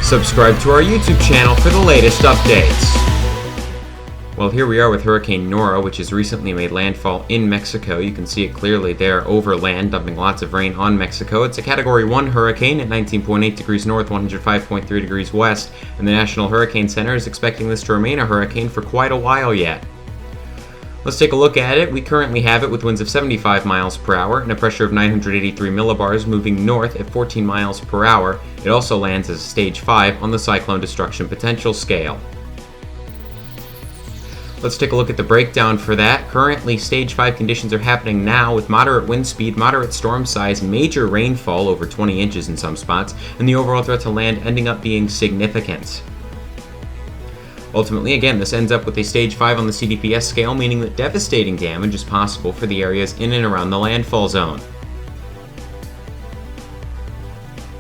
Subscribe to our YouTube channel for the latest updates. Well, here we are with Hurricane Nora, which has recently made landfall in Mexico. You can see it clearly there over land, dumping lots of rain on Mexico. It's a Category 1 hurricane at 19.8 degrees north, 105.3 degrees west, and the National Hurricane Center is expecting this to remain a hurricane for quite a while yet. Let's take a look at it. We currently have it with winds of 75 miles per hour and a pressure of 983 millibars moving north at 14 miles per hour. It also lands as a Stage 5 on the Cyclone Destruction Potential scale. Let's take a look at the breakdown for that. Currently, Stage 5 conditions are happening now with moderate wind speed, moderate storm size, major rainfall over 20 inches in some spots, and the overall threat to land ending up being significant. Ultimately, again, this ends up with a Stage 5 on the CDPS scale, meaning that devastating damage is possible for the areas in and around the landfall zone.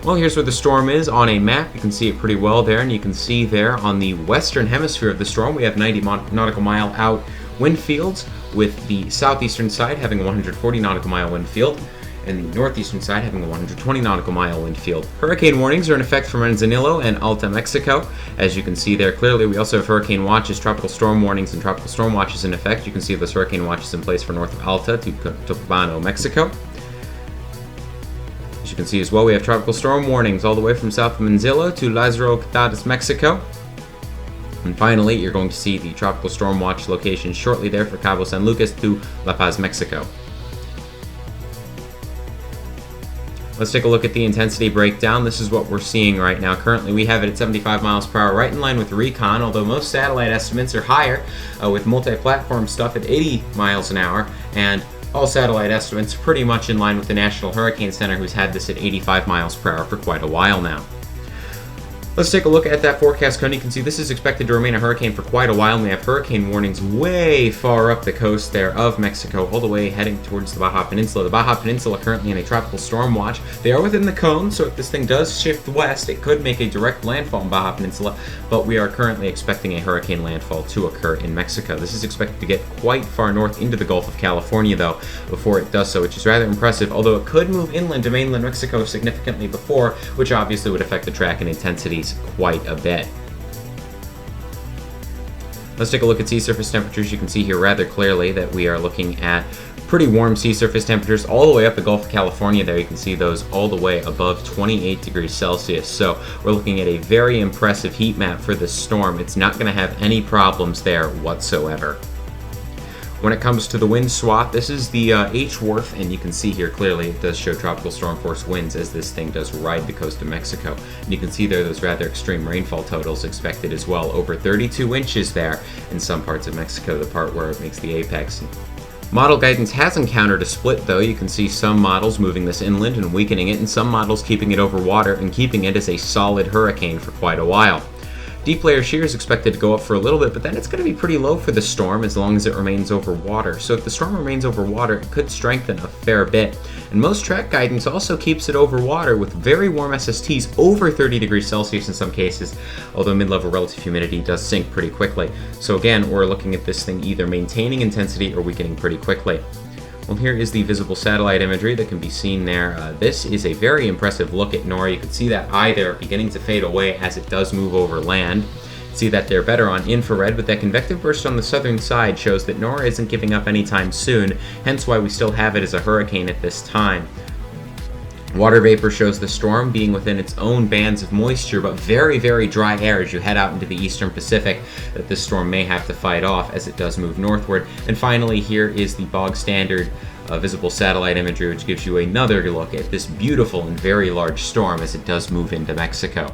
Well, here's where the storm is on a map. You can see it pretty well there, and you can see there on the western hemisphere of the storm, we have 90 nautical mile out wind fields, with the southeastern side having a 140 nautical mile wind field, and the northeastern side having a 120 nautical mile wind field. Hurricane warnings are in effect for Manzanillo and Alta Mexico. As you can see there clearly, we also have hurricane watches, tropical storm warnings, and tropical storm watches in effect. You can see those hurricane watches in place for north of Alta to Topobano, Mexico. As you can see as well, we have tropical storm warnings all the way from south of Manzillo to Lázaro Cárdenas, Mexico. And finally, you're going to see the tropical storm watch location shortly there for Cabo San Lucas to La Paz, Mexico. Let's take a look at the intensity breakdown. This is what we're seeing right now. Currently, we have it at 75 miles per hour, right in line with recon, although most satellite estimates are higher, with multi-platform stuff at 80 miles an hour, and all satellite estimates are pretty much in line with the National Hurricane Center, who's had this at 85 miles per hour for quite a while now. Let's take a look at that forecast cone. You can see this is expected to remain a hurricane for quite a while, and we have hurricane warnings way far up the coast there of Mexico, all the way heading towards the Baja Peninsula. The Baja Peninsula currently in a tropical storm watch. They are within the cone, so if this thing does shift west, it could make a direct landfall in Baja Peninsula, but we are currently expecting a hurricane landfall to occur in Mexico. This is expected to get quite far north into the Gulf of California, though, before it does so, which is rather impressive, although it could move inland to mainland Mexico significantly before, which obviously would affect the track and intensities quite a bit. Let's take a look at sea surface temperatures. You can see here rather clearly that we are looking at pretty warm sea surface temperatures all the way up the Gulf of California there. You can see those all the way above 28 degrees Celsius. So we're looking at a very impressive heat map for this storm. It's not going to have any problems there whatsoever. When it comes to the wind swath, this is the H-Worth, and you can see here clearly it does show tropical storm force winds as this thing does ride the coast of Mexico. And you can see there those rather extreme rainfall totals expected as well, over 32 inches there in some parts of Mexico, the part where it makes the apex. Model guidance has encountered a split though. You can see some models moving this inland and weakening it, and some models keeping it over water and keeping it as a solid hurricane for quite a while. Deep layer shear is expected to go up for a little bit, but then it's going to be pretty low for the storm as long as it remains over water. So if the storm remains over water, it could strengthen a fair bit. And most track guidance also keeps it over water with very warm SSTs over 30 degrees Celsius in some cases, although mid-level relative humidity does sink pretty quickly. So again, we're looking at this thing either maintaining intensity or weakening pretty quickly. Well, here is the visible satellite imagery that can be seen there. This is a very impressive look at Nora. You can see that eye there beginning to fade away as it does move over land. See that they're better on infrared, but that convective burst on the southern side shows that Nora isn't giving up anytime soon, hence why we still have it as a hurricane at this time. Water vapor shows the storm being within its own bands of moisture, but very, very dry air as you head out into the eastern Pacific that this storm may have to fight off as it does move northward. And finally, here is the bog standard visible satellite imagery, which gives you another look at this beautiful and very large storm as it does move into Mexico.